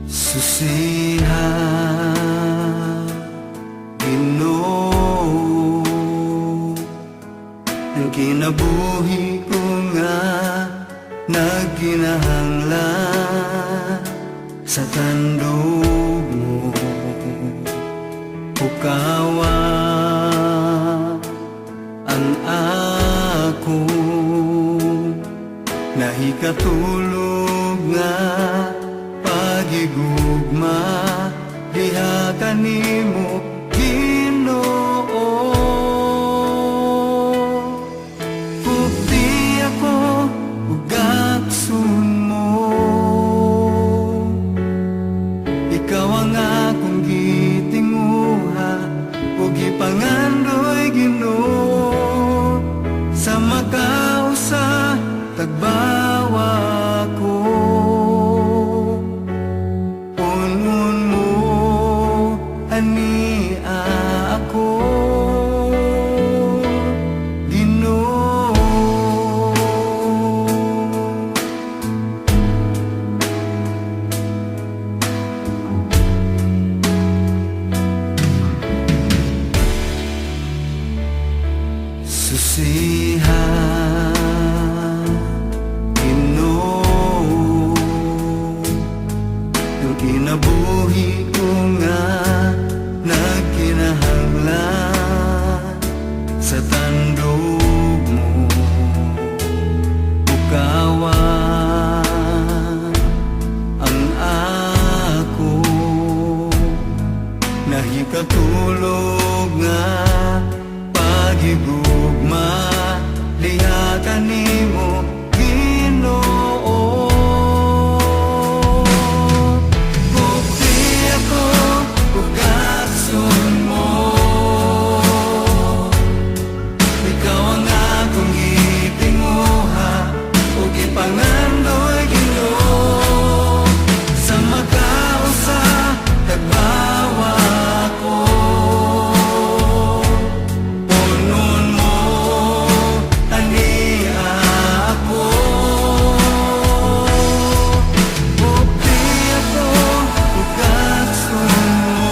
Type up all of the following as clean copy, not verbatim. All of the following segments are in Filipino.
Susiha, Ginoo, ang kinabuhi ko nga nagkinahanglan sa tandog mo. Ukawa ang ako nahikatulog nga pagigugma diha kanimo Ginoo. Pugti ako ug aksun mo, ikaw ang akong gitinguha ug gipangandoy Ginoo. Sa makausa tagbawa ko, ania ako, Ginoo. Susiha, Ginoo, ang kinabuhi ko nga nagkinahanglan sa tandog mo. Ukawa ang ako nahikatulog nga pagigugma diha kanimo Ginoo. Pugti ako ug aksun mo, ikaw ang akong gitinguha ug gipangandoy Ginoo. Sa makausa tagbawa ko, punon mo ania ako. Pugti ako ug aksun mo,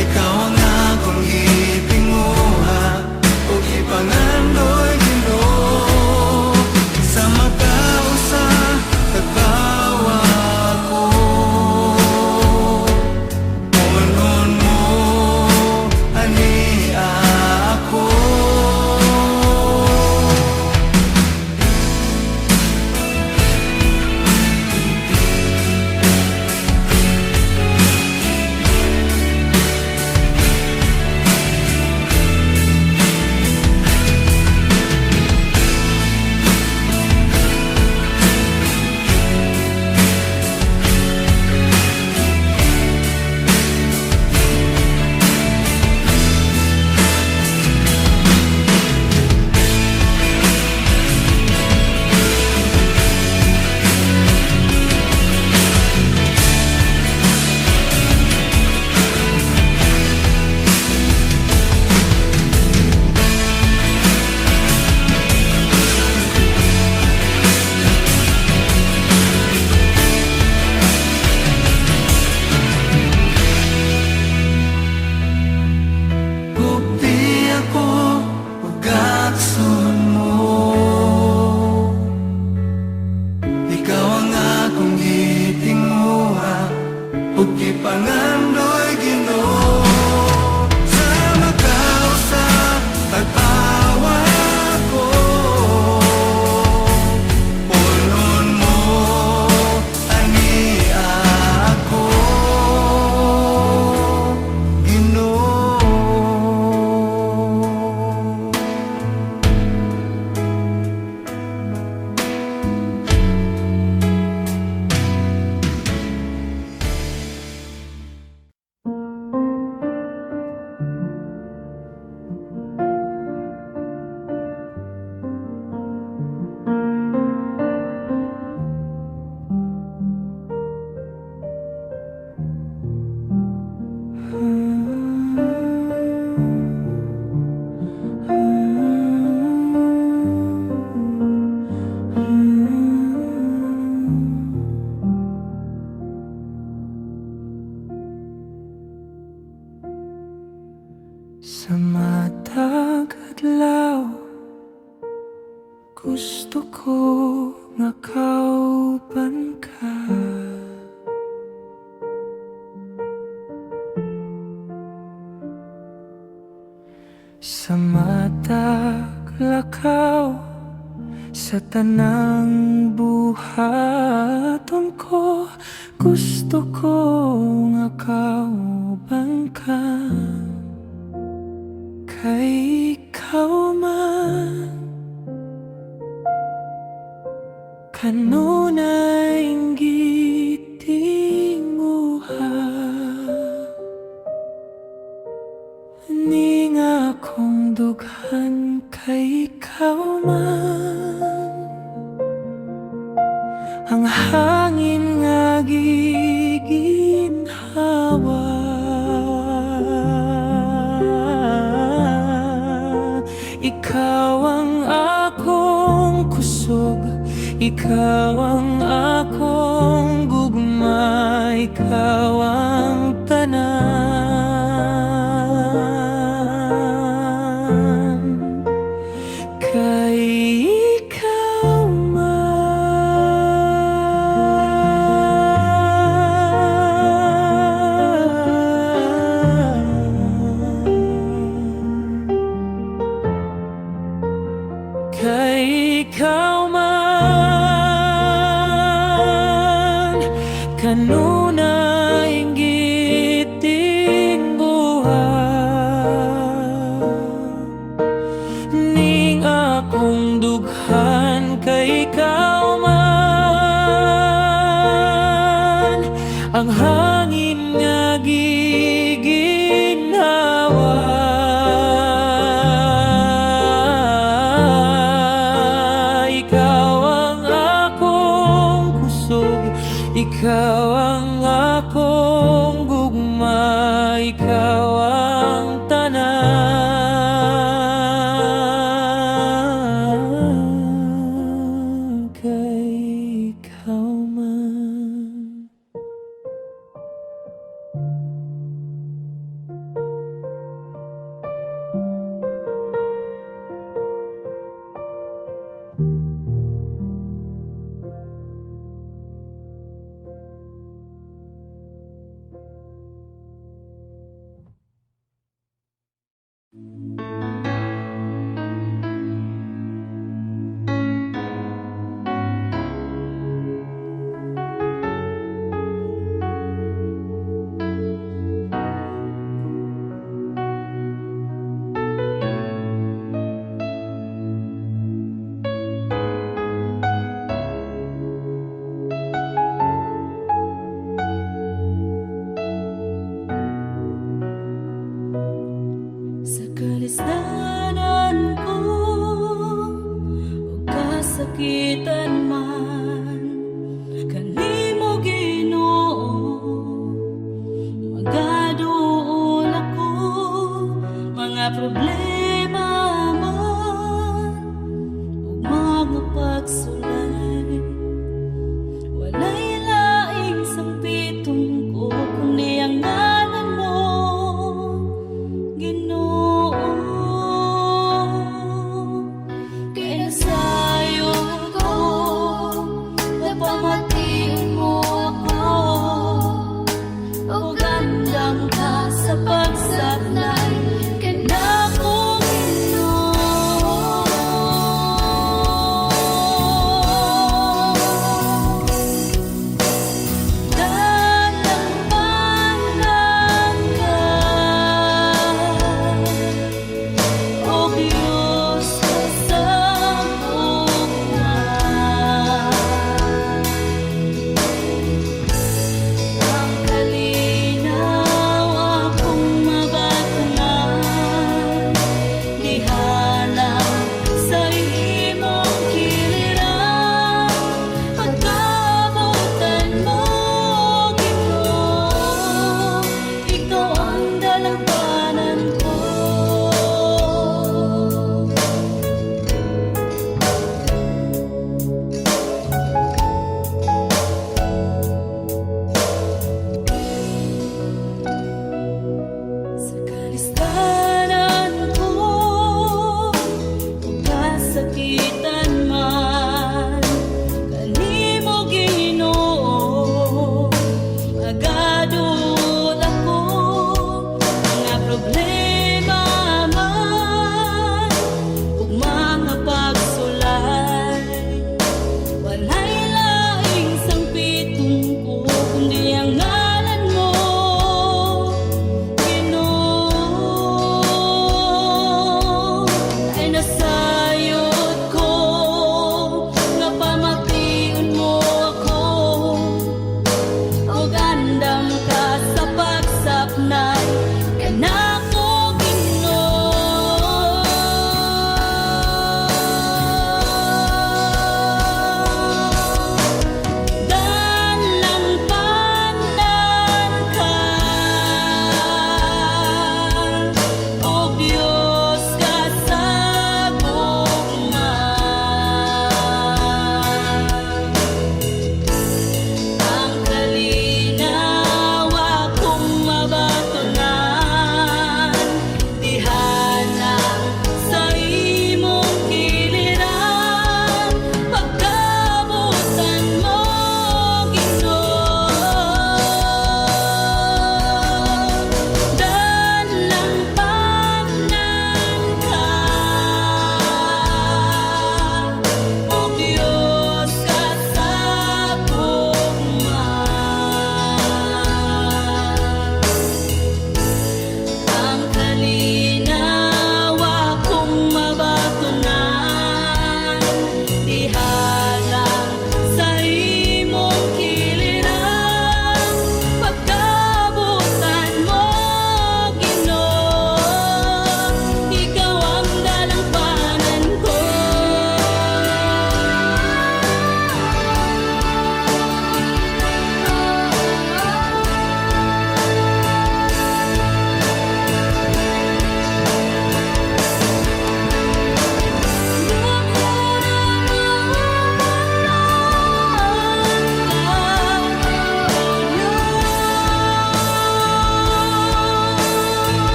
ikaw ang akong gitinguha ug gipangandoy Ginoo. Sa makausa tagbawa ko, punon mo ania ako. Pugti ako ug aksun mo, ikaw ang akong gitinguha ug gipangandoy Ginoo. Sa makausa tagbawa ko, punon mo ania ako, Ginoo. Sa tanang buhaton ko, gusto ko nga kauban ka. Kay ikaw man kanunay gitinguha, ni nga akong dughan kay ikaw man. Ang hangin nga giginhawa, ikaw ang akong kusog, ikaw ang akong gugma, ikaw ang tanan. Kay ikaw kay ikaw man kanunay gitingguha, ning akong dughan kay ikaw man. Ang hangin nga giginhawa, ikaw ang akong gugma, ikaw ang tanan. Kay ikaw man.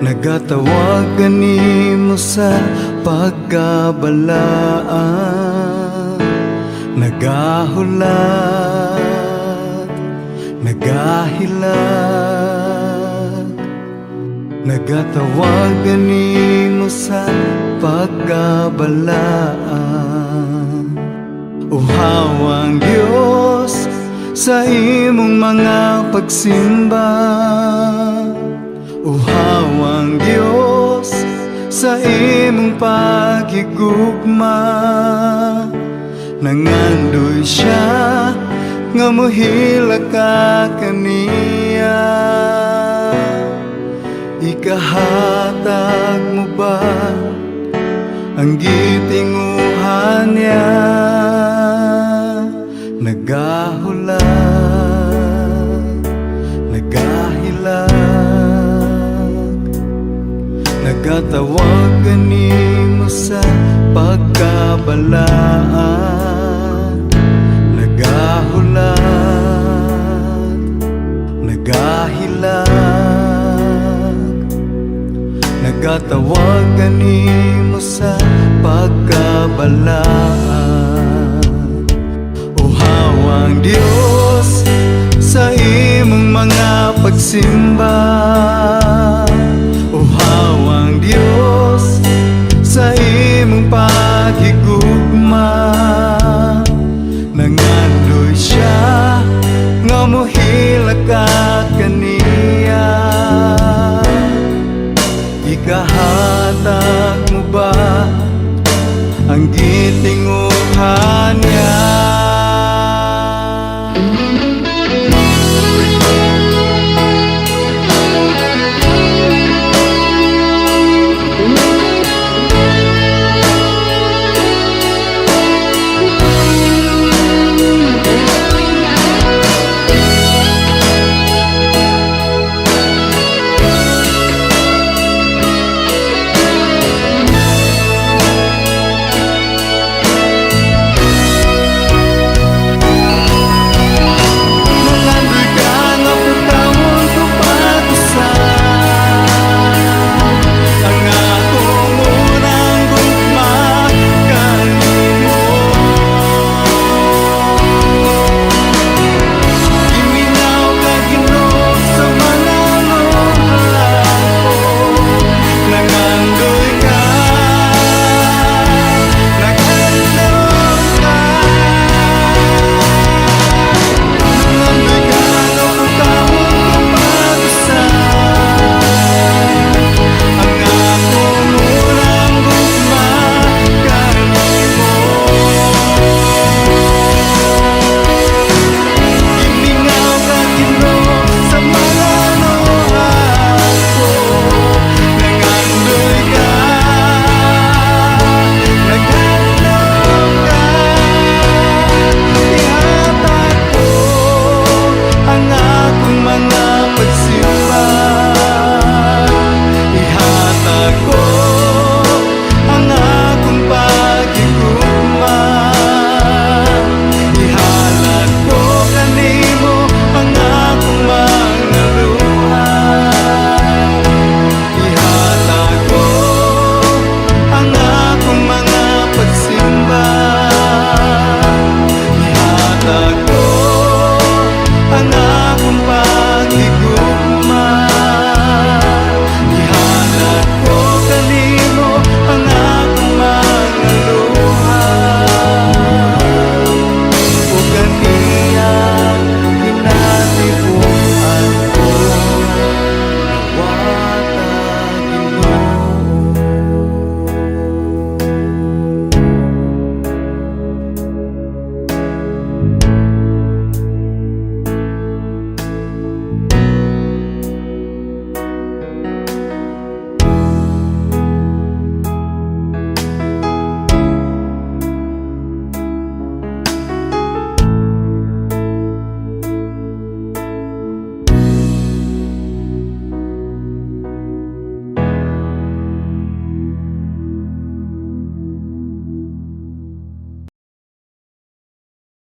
Nagatawag kanimo sa pagkabalaan, nagahulat, nagahilag. Nagatawag kanimo sa pagkabalaan. Uhawang Diyos sa imong mga pagsimba, uhawang Diyos sa imong paghigugma. Nangandoy siya nga mohila ka kaniya. Ikahatag mo ba ang gitinguhan niya? Nagahulat, nagahilag. Nagatawag kanimo sa pagkabalaan, nagahulat, nagahilag. Nagatawag kanimo sa pagkabalaan. Uhawang Diyos sa imong mga pagsimba, uhawang Diyos sa imong paghigugma. Nangandoy siya nga mohila ka kaniya.